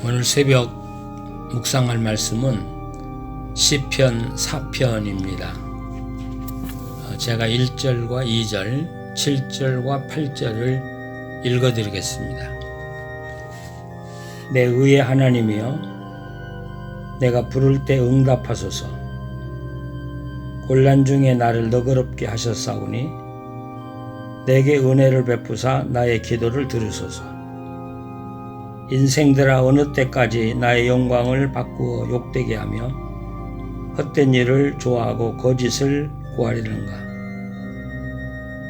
오늘 새벽 묵상할 말씀은 시편 4편입니다. 제가 1절과 2절, 7절과 8절을 읽어드리겠습니다. 내 의의 하나님이여, 내가 부를 때 응답하소서. 곤란 중에 나를 너그럽게 하셨사오니 내게 은혜를 베푸사 나의 기도를 들으소서. 인생들아, 어느 때까지 나의 영광을 바꾸어 욕되게 하며 헛된 일을 좋아하고 거짓을 구하려는가.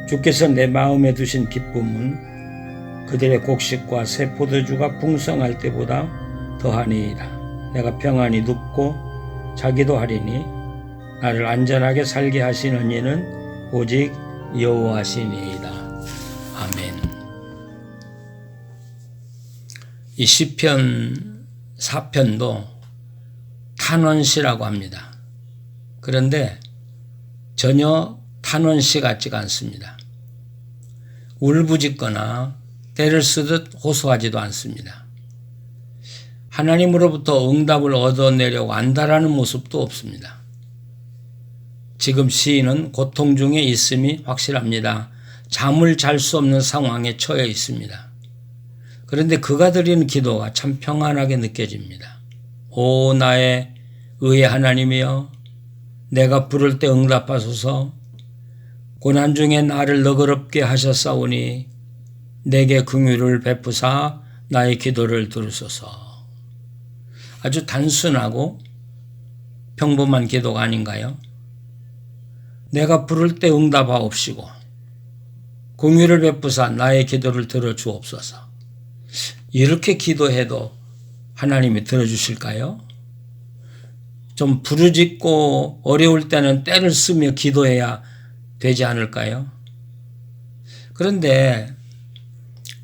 주께서 내 마음에 두신 기쁨은 그들의 곡식과 새 포도주가 풍성할 때보다 더하니이다. 내가 평안히 눕고 자기도 하리니 나를 안전하게 살게 하시는 이는 오직 여호와시니이다. 아멘. 이 시편 4편도 탄원시라고 합니다. 그런데 전혀 탄원시 같지가 않습니다. 울부짖거나 때를 쓰듯 호소하지도 않습니다. 하나님으로부터 응답을 얻어내려고 안다라는 모습도 없습니다. 지금 시인은 고통 중에 있음이 확실합니다. 잠을 잘 수 없는 상황에 처해 있습니다. 그런데 그가 드리는 기도가 참 평안하게 느껴집니다. 오 나의 의의 하나님이여, 내가 부를 때 응답하소서. 고난 중에 나를 너그럽게 하셨사오니 내게 긍휼을 베푸사 나의 기도를 들으소서. 아주 단순하고 평범한 기도가 아닌가요? 내가 부를 때 응답하옵시고 긍휼을 베푸사 나의 기도를 들어주옵소서. 이렇게 기도해도 하나님이 들어주실까요? 좀 부르짖고 어려울 때는 때를 쓰며 기도해야 되지 않을까요? 그런데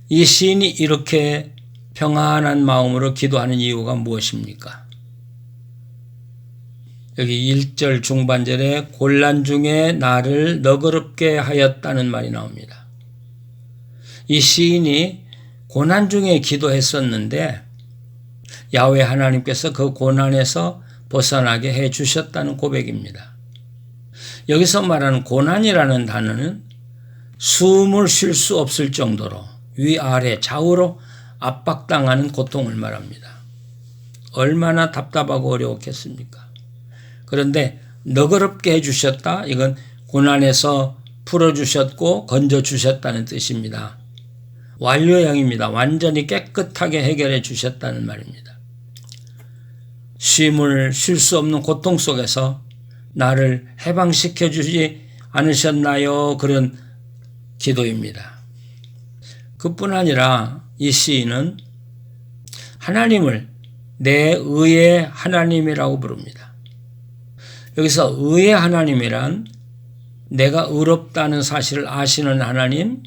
이 시인이 이렇게 평안한 마음으로 기도하는 이유가 무엇입니까? 여기 1절 중반절에 곤란 중에 나를 너그럽게 하였다는 말이 나옵니다. 이 시인이 고난 중에 기도했었는데 야훼 하나님께서 그 고난에서 벗어나게 해 주셨다는 고백입니다. 여기서 말하는 고난이라는 단어는 숨을 쉴 수 없을 정도로 위아래 좌우로 압박당하는 고통을 말합니다. 얼마나 답답하고 어려웠겠습니까? 그런데 너그럽게 해주셨다, 이건 고난에서 풀어주셨고 건져주셨다는 뜻입니다. 완료형입니다. 완전히 깨끗하게 해결해 주셨다는 말입니다. 쉼을 쉴 수 없는 고통 속에서 나를 해방시켜 주지 않으셨나요? 그런 기도입니다. 그뿐 아니라 이 시인은 하나님을 내 의의 하나님이라고 부릅니다. 여기서 의의 하나님이란 내가 의롭다는 사실을 아시는 하나님,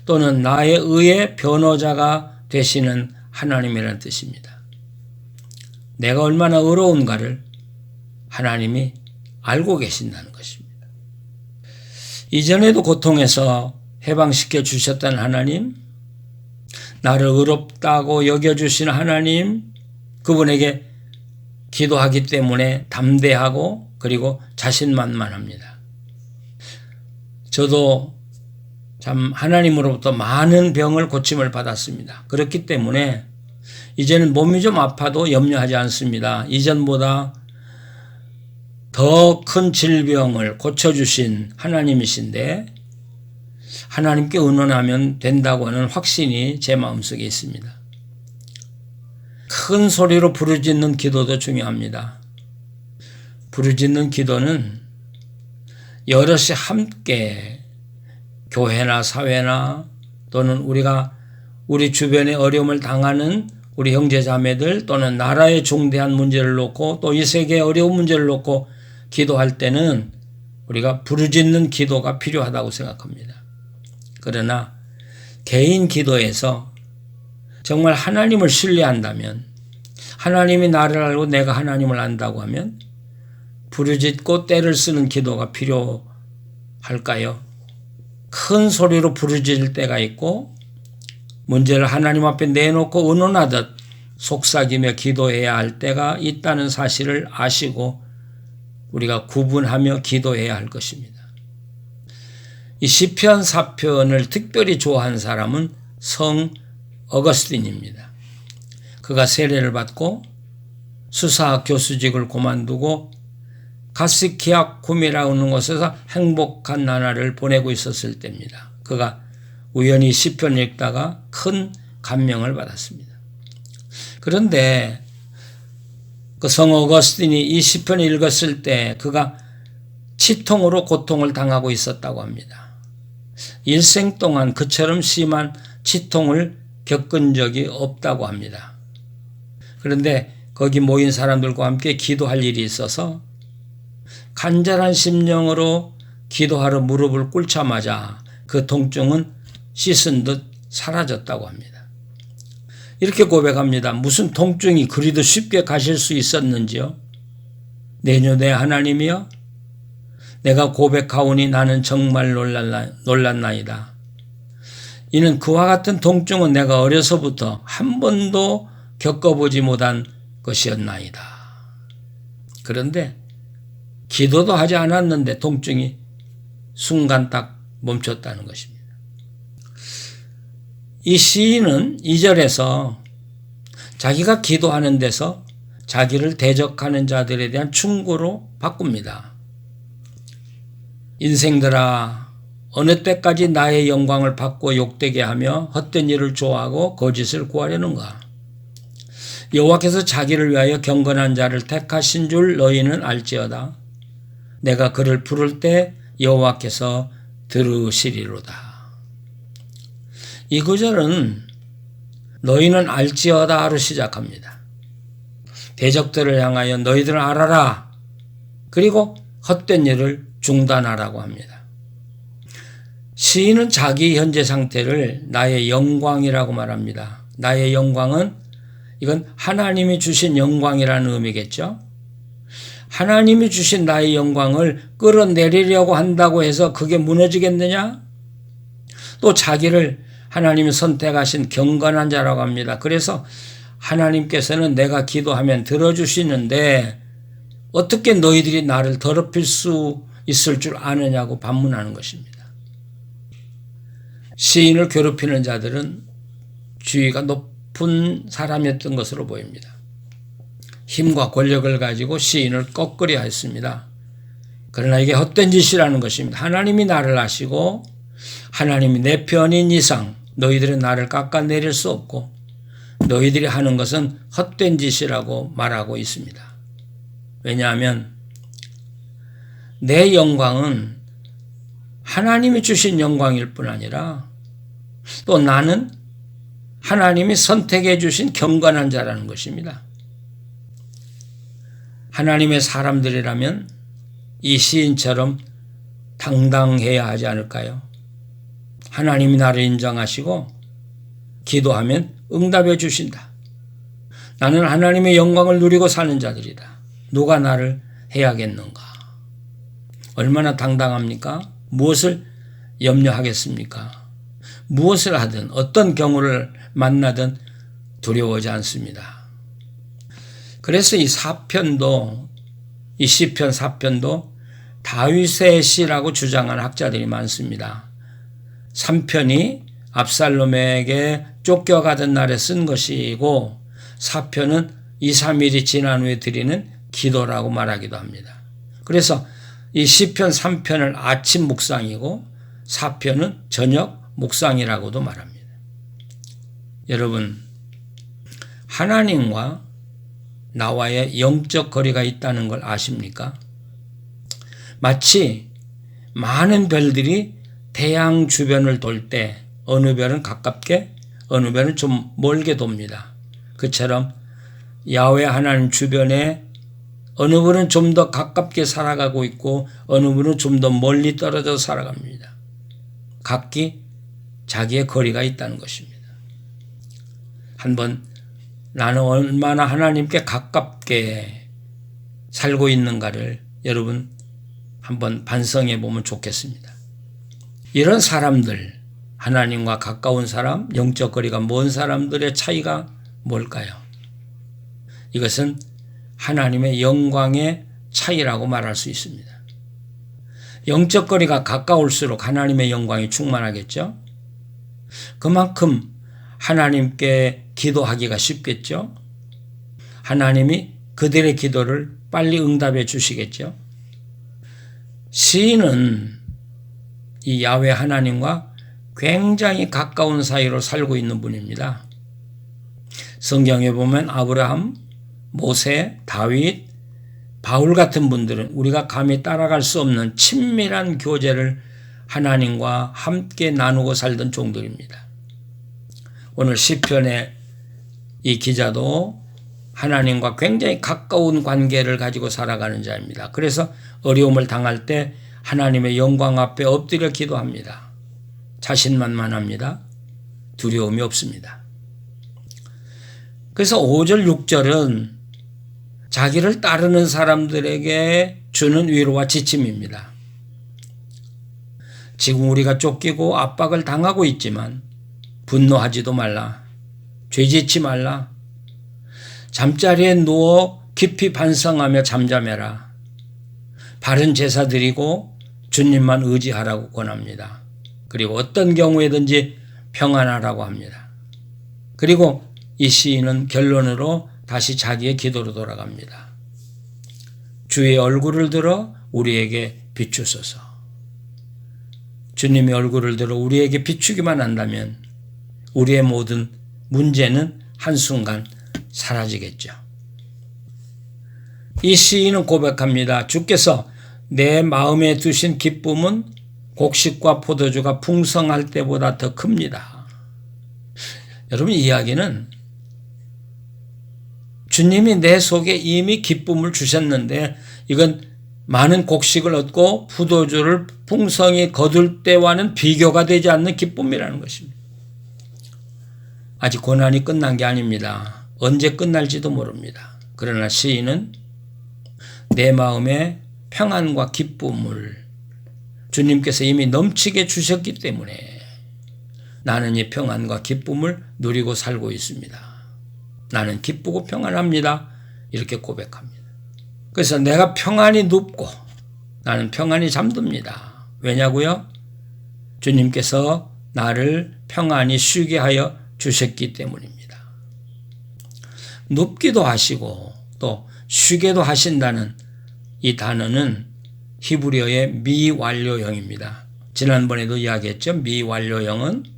또는 나의 의의 변호자가 되시는 하나님이라는 뜻입니다. 내가 얼마나 의로운가를 하나님이 알고 계신다는 것입니다. 이전에도 고통에서 해방시켜 주셨다는 하나님, 나를 의롭다고 여겨주시는 하나님, 그분에게 기도하기 때문에 담대하고 그리고 자신만만합니다. 저도 참 하나님으로부터 많은 병을 고침을 받았습니다. 그렇기 때문에 이제는 몸이 좀 아파도 염려하지 않습니다. 이전보다 더 큰 질병을 고쳐주신 하나님이신데 하나님께 의논하면 된다고 하는 확신이 제 마음속에 있습니다. 큰 소리로 부르짖는 기도도 중요합니다. 부르짖는 기도는 여럿이 함께 교회나 사회나 또는 우리 주변에 어려움을 당하는 우리 형제자매들 또는 나라의 중대한 문제를 놓고 또 이 세계의 어려운 문제를 놓고 기도할 때는 우리가 부르짖는 기도가 필요하다고 생각합니다. 그러나 개인 기도에서 정말 하나님을 신뢰한다면, 하나님이 나를 알고 내가 하나님을 안다고 하면 부르짖고 때를 쓰는 기도가 필요할까요? 큰 소리로 부르짖을 때가 있고 문제를 하나님 앞에 내놓고 의논하듯 속삭이며 기도해야 할 때가 있다는 사실을 아시고 우리가 구분하며 기도해야 할 것입니다. 이 시편 4편을 특별히 좋아한 사람은 성 어거스틴입니다. 그가 세례를 받고 수사학 교수직을 그만두고 가스키아쿰이라는 곳에서 행복한 나날을 보내고 있었을 때입니다. 그가 우연히 시편을 읽다가 큰 감명을 받았습니다. 그런데 그 성 어거스틴이 이 시편을 읽었을 때 그가 치통으로 고통을 당하고 있었다고 합니다. 일생 동안 그처럼 심한 치통을 겪은 적이 없다고 합니다. 그런데 거기 모인 사람들과 함께 기도할 일이 있어서 간절한 심령으로 기도하러 무릎을 꿇자마자 그 통증은 씻은 듯 사라졌다고 합니다. 이렇게 고백합니다. 무슨 통증이 그리도 쉽게 가실 수 있었는지요? 내년에 하나님이여, 내가 고백하오니 나는 정말 놀랐나이다. 이는 그와 같은 통증은 내가 어려서부터 한 번도 겪어보지 못한 것이었나이다. 그런데 기도도 하지 않았는데 통증이 순간 딱 멈췄다는 것입니다. 이 시인은 2절에서 자기가 기도하는 데서 자기를 대적하는 자들에 대한 충고로 바꿉니다. 인생들아, 어느 때까지 나의 영광을 받고 욕되게 하며 헛된 일을 좋아하고 거짓을 구하려는가? 여호와께서 자기를 위하여 경건한 자를 택하신 줄 너희는 알지어다. 내가 그를 부를 때 여호와께서 들으시리로다. 이 구절은 너희는 알지어다로 시작합니다. 대적들을 향하여 너희들은 알아라. 그리고 헛된 일을 중단하라고 합니다. 시인은 자기 현재 상태를 나의 영광이라고 말합니다. 나의 영광은 이건 하나님이 주신 영광이라는 의미겠죠. 하나님이 주신 나의 영광을 끌어내리려고 한다고 해서 그게 무너지겠느냐? 또 자기를 하나님이 선택하신 경건한 자라고 합니다. 그래서 하나님께서는 내가 기도하면 들어주시는데 어떻게 너희들이 나를 더럽힐 수 있을 줄 아느냐고 반문하는 것입니다. 시인을 괴롭히는 자들은 지위가 높은 사람이었던 것으로 보입니다. 힘과 권력을 가지고 시인을 꺾으려 했습니다. 그러나 이게 헛된 짓이라는 것입니다. 하나님이 나를 아시고 하나님이 내 편인 이상 너희들은 나를 깎아내릴 수 없고 너희들이 하는 것은 헛된 짓이라고 말하고 있습니다. 왜냐하면 내 영광은 하나님이 주신 영광일 뿐 아니라 또 나는 하나님이 선택해 주신 경건한 자라는 것입니다. 하나님의 사람들이라면 이 시인처럼 당당해야 하지 않을까요? 하나님이 나를 인정하시고 기도하면 응답해 주신다. 나는 하나님의 영광을 누리고 사는 자들이다. 누가 나를 해야겠는가? 얼마나 당당합니까? 무엇을 염려하겠습니까? 무엇을 하든 어떤 경우를 만나든 두려워하지 않습니다. 그래서 이 시편 4편도 다윗의 시라고 주장하는 학자들이 많습니다. 3편이 압살롬에게 쫓겨가던 날에 쓴 것이고 4편은 2, 3일이 지난 후에 드리는 기도라고 말하기도 합니다. 그래서 이 시편 3편을 아침 묵상이고 4편은 저녁 묵상이라고도 말합니다. 여러분, 하나님과 나와의 영적 거리가 있다는 걸 아십니까? 마치 많은 별들이 태양 주변을 돌 때 어느 별은 가깝게 어느 별은 좀 멀게 돕니다. 그처럼 야훼 하나님 주변에 어느 분은 좀 더 가깝게 살아가고 있고 어느 분은 좀 더 멀리 떨어져 살아갑니다. 각기 자기의 거리가 있다는 것입니다. 한번 나는 얼마나 하나님께 가깝게 살고 있는가를 여러분 한번 반성해 보면 좋겠습니다. 이런 사람들, 하나님과 가까운 사람, 영적 거리가 먼 사람들의 차이가 뭘까요? 이것은 하나님의 영광의 차이라고 말할 수 있습니다. 영적 거리가 가까울수록 하나님의 영광이 충만하겠죠. 그만큼 하나님께 기도하기가 쉽겠죠. 하나님이 그들의 기도를 빨리 응답해 주시겠죠. 시인은 이 야훼 하나님과 굉장히 가까운 사이로 살고 있는 분입니다. 성경에 보면 아브라함, 모세, 다윗, 바울 같은 분들은 우리가 감히 따라갈 수 없는 친밀한 교제를 하나님과 함께 나누고 살던 종들입니다. 오늘 시편의 이 기자도 하나님과 굉장히 가까운 관계를 가지고 살아가는 자입니다. 그래서 어려움을 당할 때 하나님의 영광 앞에 엎드려 기도합니다. 자신만만합니다. 두려움이 없습니다. 그래서 5절, 6절은 자기를 따르는 사람들에게 주는 위로와 지침입니다. 지금 우리가 쫓기고 압박을 당하고 있지만 분노하지도 말라. 죄짓지 말라. 잠자리에 누워 깊이 반성하며 잠잠해라. 바른 제사 드리고 주님만 의지하라고 권합니다. 그리고 어떤 경우에든지 평안하라고 합니다. 그리고 이 시인은 결론으로 다시 자기의 기도로 돌아갑니다. 주의 얼굴을 들어 우리에게 비추소서. 주님의 얼굴을 들어 우리에게 비추기만 한다면 우리의 모든 문제는 한순간 사라지겠죠. 이 시인은 고백합니다. 주께서 내 마음에 두신 기쁨은 곡식과 포도주가 풍성할 때보다 더 큽니다. 여러분, 이 이야기는 주님이 내 속에 이미 기쁨을 주셨는데 이건 많은 곡식을 얻고 포도주를 풍성히 거둘 때와는 비교가 되지 않는 기쁨이라는 것입니다. 아직 고난이 끝난 게 아닙니다. 언제 끝날지도 모릅니다. 그러나 시인은 내 마음에 평안과 기쁨을 주님께서 이미 넘치게 주셨기 때문에 나는 이 평안과 기쁨을 누리고 살고 있습니다. 나는 기쁘고 평안합니다. 이렇게 고백합니다. 그래서 내가 평안히 눕고 나는 평안히 잠듭니다. 왜냐고요? 주님께서 나를 평안히 쉬게 하여 주셨기 때문입니다. 눕기도 하시고 또 쉬게도 하신다는 이 단어는 히브리어의 미완료형입니다. 지난번에도 이야기했죠. 미완료형은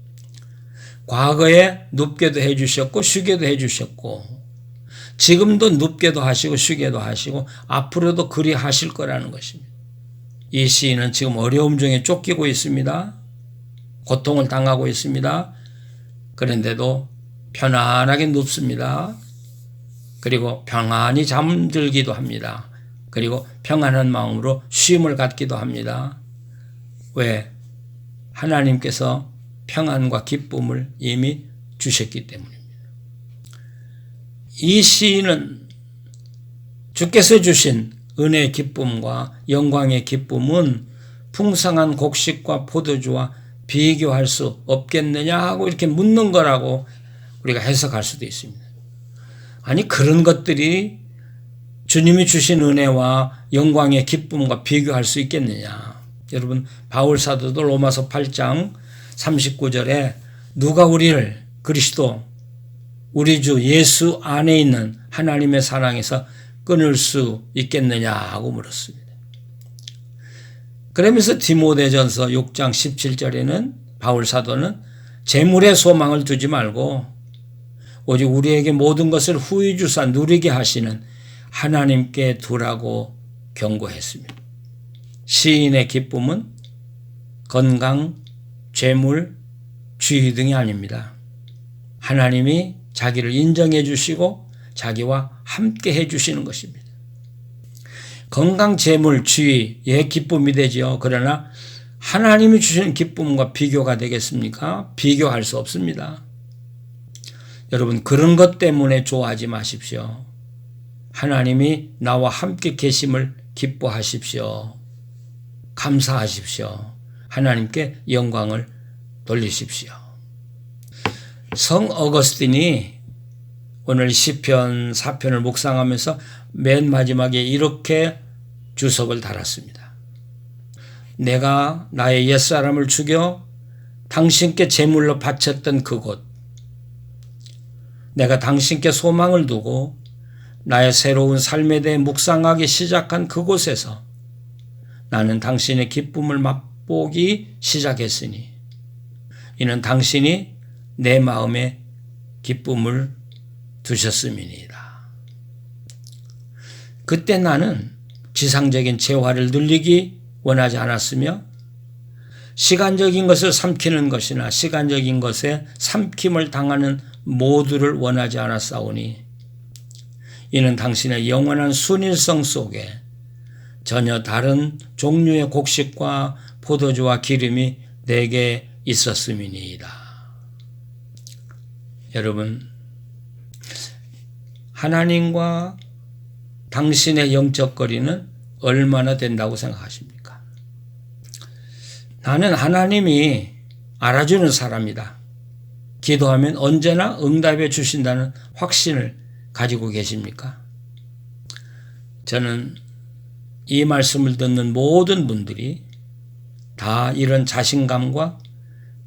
과거에 눕게도 해주셨고 쉬게도 해주셨고 지금도 눕게도 하시고 쉬게도 하시고 앞으로도 그리 하실 거라는 것입니다. 이 시인은 지금 어려움 중에 쫓기고 있습니다. 고통을 당하고 있습니다. 그런데도 편안하게 눕습니다. 그리고 평안히 잠들기도 합니다. 그리고 평안한 마음으로 쉼을 갖기도 합니다. 왜? 하나님께서 평안과 기쁨을 이미 주셨기 때문입니다. 이 시인은 주께서 주신 은혜의 기쁨과 영광의 기쁨은 풍성한 곡식과 포도주와 비교할 수 없겠느냐 하고 이렇게 묻는 거라고 우리가 해석할 수도 있습니다. 아니, 그런 것들이 주님이 주신 은혜와 영광의 기쁨과 비교할 수 있겠느냐. 여러분, 바울 사도도 로마서 8장 39절에 누가 우리를 그리스도 우리 주 예수 안에 있는 하나님의 사랑에서 끊을 수 있겠느냐 하고 물었습니다. 그러면서 디모데전서 6장 17절에는 바울 사도는 재물의 소망을 두지 말고 오직 우리에게 모든 것을 후히 주사 누리게 하시는 하나님께 두라고 경고했습니다. 시인의 기쁨은 건강, 재물, 주의 등이 아닙니다. 하나님이 자기를 인정해 주시고 자기와 함께 해 주시는 것입니다. 건강, 재물, 주의의 기쁨이 되죠. 그러나 하나님이 주시는 기쁨과 비교가 되겠습니까? 비교할 수 없습니다. 여러분, 그런 것 때문에 좋아하지 마십시오. 하나님이 나와 함께 계심을 기뻐하십시오. 감사하십시오. 하나님께 영광을 돌리십시오. 성 어거스틴이 오늘 시편 4편을 묵상하면서 맨 마지막에 이렇게 주석을 달았습니다. 내가 나의 옛사람을 죽여 당신께 제물로 바쳤던 그곳, 내가 당신께 소망을 두고 나의 새로운 삶에 대해 묵상하기 시작한 그곳에서 나는 당신의 기쁨을 맛보기 시작했으니 이는 당신이 내 마음에 기쁨을 두셨음이니이다. 그때 나는 지상적인 재화를 누리기 원하지 않았으며 시간적인 것을 삼키는 것이나 시간적인 것에 삼킴을 당하는 모두를 원하지 않았사오니 이는 당신의 영원한 순일성 속에 전혀 다른 종류의 곡식과 포도주와 기름이 내게 있었음이니이다. 여러분, 하나님과 당신의 영적 거리는 얼마나 된다고 생각하십니까? 나는 하나님이 알아주는 사람이다. 기도하면 언제나 응답해 주신다는 확신을 가지고 계십니까? 저는 이 말씀을 듣는 모든 분들이 다 이런 자신감과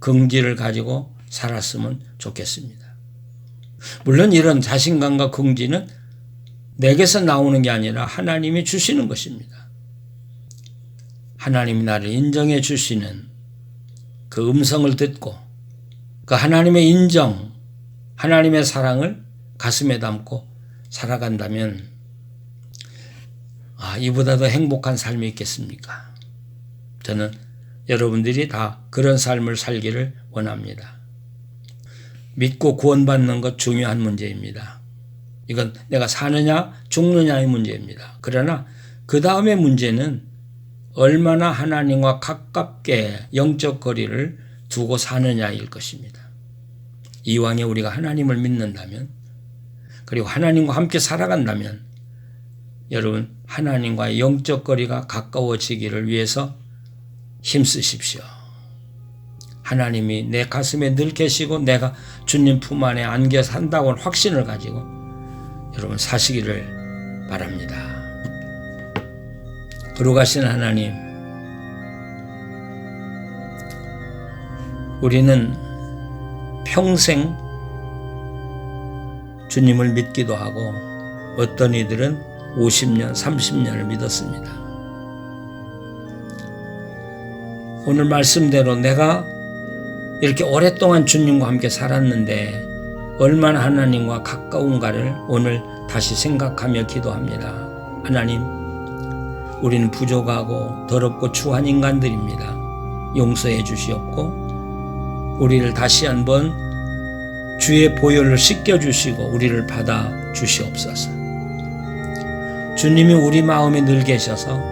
긍지를 가지고 살았으면 좋겠습니다. 물론 이런 자신감과 긍지는 내게서 나오는 게 아니라 하나님이 주시는 것입니다. 하나님이 나를 인정해 주시는 그 음성을 듣고 그 하나님의 인정, 하나님의 사랑을 가슴에 담고 살아간다면 이보다 더 행복한 삶이 있겠습니까? 저는 여러분들이 다 그런 삶을 살기를 원합니다. 믿고 구원받는 것 중요한 문제입니다. 이건 내가 사느냐 죽느냐의 문제입니다. 그러나 그 다음의 문제는 얼마나 하나님과 가깝게 영적 거리를 두고 사느냐일 것입니다. 이왕에 우리가 하나님을 믿는다면 그리고 하나님과 함께 살아간다면 여러분 하나님과의 영적 거리가 가까워지기를 위해서 힘쓰십시오. 하나님이 내 가슴에 늘 계시고 내가 주님 품 안에 안겨 산다고 하는 확신을 가지고 여러분 사시기를 바랍니다. 거룩하신 하나님, 우리는 평생 주님을 믿기도 하고 어떤 이들은 50년, 30년을 믿었습니다. 오늘 말씀대로 내가 이렇게 오랫동안 주님과 함께 살았는데 얼마나 하나님과 가까운가를 오늘 다시 생각하며 기도합니다. 하나님, 우리는 부족하고 더럽고 추한 인간들입니다. 용서해 주시옵고 우리를 다시 한번 주의 보혈로 씻겨주시고 우리를 받아 주시옵소서. 주님이 우리 마음에 늘 계셔서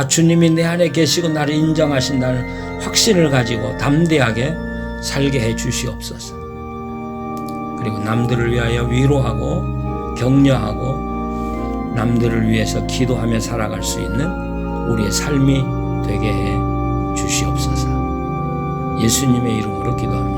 주님이 내 안에 계시고 나를 인정하신다는 확신을 가지고 담대하게 살게 해 주시옵소서. 그리고 남들을 위하여 위로하고 격려하고 남들을 위해서 기도하며 살아갈 수 있는 우리의 삶이 되게 해 주시옵소서. 예수님의 이름으로 기도합니다.